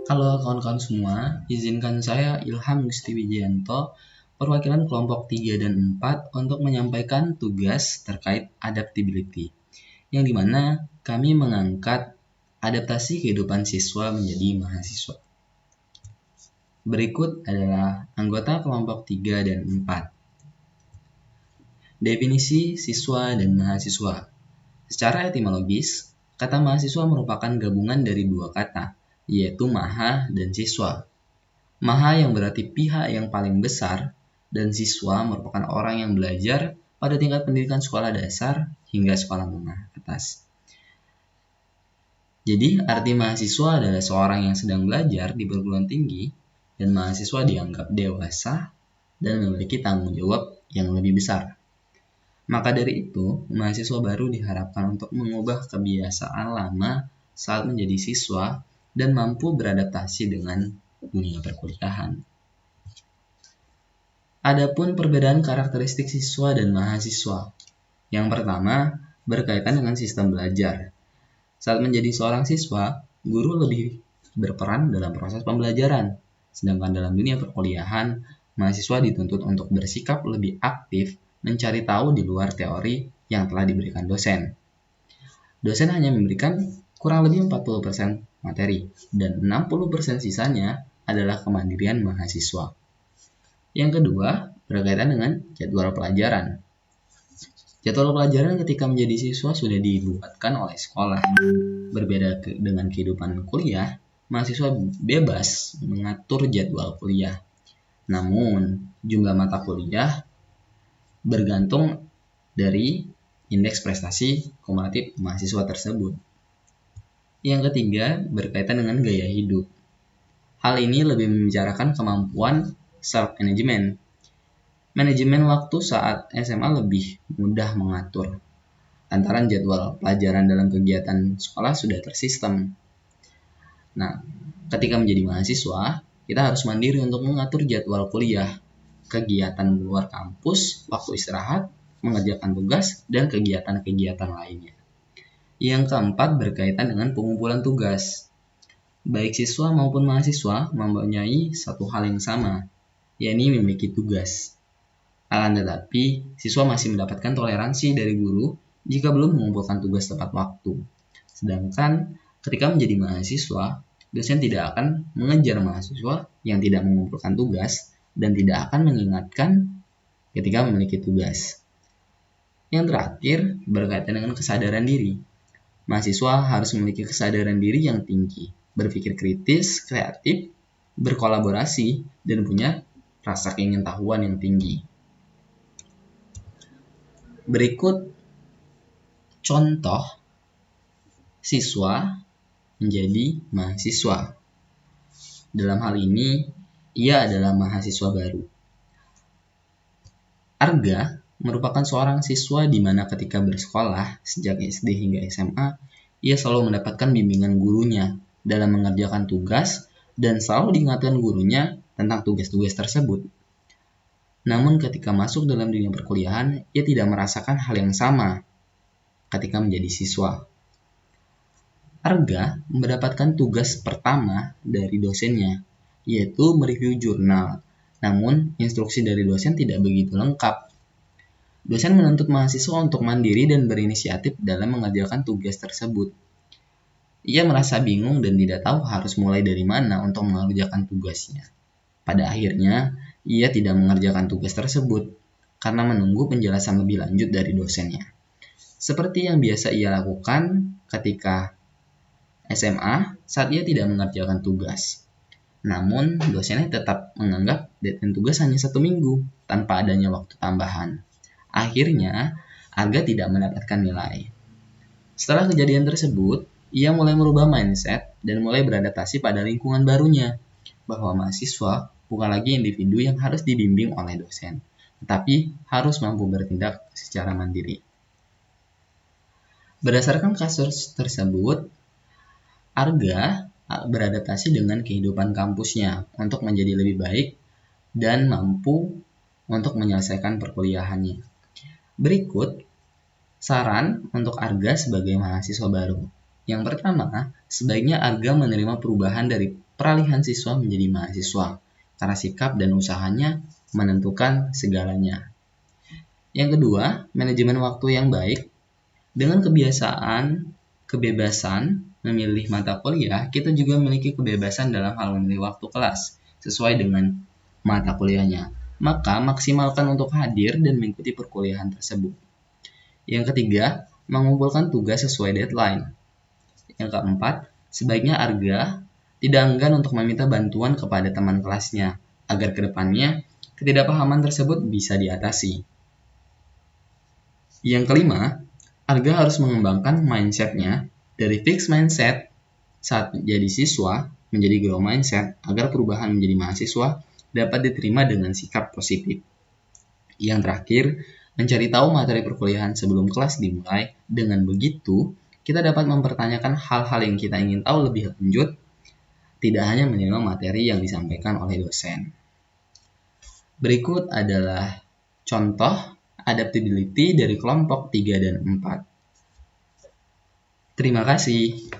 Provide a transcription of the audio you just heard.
Halo kawan-kawan semua, izinkan saya Ilham Gusti Wijayanto, perwakilan kelompok 3 dan 4 untuk menyampaikan tugas terkait adaptability, yang dimana kami mengangkat adaptasi kehidupan siswa menjadi mahasiswa. Berikut adalah anggota kelompok 3 dan 4. Definisi siswa dan mahasiswa. Secara etimologis, kata mahasiswa merupakan gabungan dari dua kata, yaitu maha dan siswa. Maha yang berarti pihak yang paling besar, dan siswa merupakan orang yang belajar pada tingkat pendidikan sekolah dasar hingga sekolah menengah atas. Jadi, arti mahasiswa adalah seorang yang sedang belajar di perguruan tinggi, dan mahasiswa dianggap dewasa dan memiliki tanggung jawab yang lebih besar. Maka dari itu, mahasiswa baru diharapkan untuk mengubah kebiasaan lama saat menjadi siswa dan mampu beradaptasi dengan dunia perkuliahan. Adapun perbedaan karakteristik siswa dan mahasiswa. Yang pertama, berkaitan dengan sistem belajar. Saat menjadi seorang siswa, guru lebih berperan dalam proses pembelajaran. Sedangkan dalam dunia perkuliahan, mahasiswa dituntut untuk bersikap lebih aktif mencari tahu di luar teori yang telah diberikan dosen. Dosen hanya memberikan kurang lebih 40% materi, dan 60% sisanya adalah kemandirian mahasiswa. Yang kedua, berkaitan dengan jadwal pelajaran. Jadwal pelajaran ketika menjadi siswa sudah dibuatkan oleh sekolah. Berbeda dengan kehidupan kuliah, mahasiswa bebas mengatur jadwal kuliah. Namun, jumlah mata kuliah bergantung dari indeks prestasi kumulatif mahasiswa tersebut. Yang ketiga, berkaitan dengan gaya hidup. Hal ini lebih membicarakan kemampuan self-management. Manajemen waktu saat SMA lebih mudah mengatur. Lantaran jadwal pelajaran dalam kegiatan sekolah sudah tersistem. Nah, ketika menjadi mahasiswa, kita harus mandiri untuk mengatur jadwal kuliah, kegiatan luar kampus, waktu istirahat, mengerjakan tugas, dan kegiatan-kegiatan lainnya. Yang keempat berkaitan dengan pengumpulan tugas. Baik siswa maupun mahasiswa mempunyai satu hal yang sama, yakni memiliki tugas. Akan tetapi, siswa masih mendapatkan toleransi dari guru jika belum mengumpulkan tugas tepat waktu. Sedangkan ketika menjadi mahasiswa, dosen tidak akan mengejar mahasiswa yang tidak mengumpulkan tugas dan tidak akan mengingatkan ketika memiliki tugas. Yang terakhir, berkaitan dengan kesadaran diri. Mahasiswa harus memiliki kesadaran diri yang tinggi, berpikir kritis, kreatif, berkolaborasi, dan punya rasa keingintahuan yang tinggi. Berikut contoh siswa menjadi mahasiswa. Dalam hal ini, ia adalah mahasiswa baru. Arga merupakan seorang siswa di mana ketika bersekolah sejak SD hingga SMA, ia selalu mendapatkan bimbingan gurunya dalam mengerjakan tugas dan selalu diingatkan gurunya tentang tugas-tugas tersebut. Namun ketika masuk dalam dunia perkuliahan, ia tidak merasakan hal yang sama ketika menjadi siswa. Arga mendapatkan tugas pertama dari dosennya, yaitu mereview jurnal. Namun, instruksi dari dosen tidak begitu lengkap. Dosen menuntut mahasiswa untuk mandiri dan berinisiatif dalam mengerjakan tugas tersebut. Ia merasa bingung dan tidak tahu harus mulai dari mana untuk mengerjakan tugasnya. Pada akhirnya, ia tidak mengerjakan tugas tersebut karena menunggu penjelasan lebih lanjut dari dosennya. Seperti yang biasa ia lakukan ketika SMA saat ia tidak mengerjakan tugas. Namun, dosennya tetap menganggap deadline tugas hanya 1 minggu tanpa adanya waktu tambahan. Akhirnya, Arga tidak mendapatkan nilai. Setelah kejadian tersebut, ia mulai merubah mindset dan mulai beradaptasi pada lingkungan barunya, bahwa mahasiswa bukan lagi individu yang harus dibimbing oleh dosen, tetapi harus mampu bertindak secara mandiri. Berdasarkan kasus tersebut, Arga beradaptasi dengan kehidupan kampusnya untuk menjadi lebih baik dan mampu untuk menyelesaikan perkuliahannya. Berikut saran untuk Arga sebagai mahasiswa baru. Yang pertama, sebaiknya Arga menerima perubahan dari peralihan siswa menjadi mahasiswa, karena sikap dan usahanya menentukan segalanya. Yang kedua, manajemen waktu yang baik. Dengan kebebasan memilih mata kuliah, kita juga memiliki kebebasan dalam hal memilih waktu kelas sesuai dengan mata kuliahnya. Maka maksimalkan untuk hadir dan mengikuti perkuliahan tersebut. Yang ketiga, mengumpulkan tugas sesuai deadline. Yang keempat, sebaiknya Arga tidak enggan untuk meminta bantuan kepada teman kelasnya agar kedepannya ketidakpahaman tersebut bisa diatasi. Yang kelima, Arga harus mengembangkan mindset-nya dari fixed mindset saat menjadi siswa menjadi grow mindset agar perubahan menjadi mahasiswa dapat diterima dengan sikap positif. Yang terakhir, mencari tahu materi perkuliahan sebelum kelas dimulai. Dengan begitu, kita dapat mempertanyakan hal-hal yang kita ingin tahu lebih lanjut, tidak hanya menerima materi yang disampaikan oleh dosen. Berikut adalah contoh adaptability dari kelompok 3 dan 4. Terima kasih.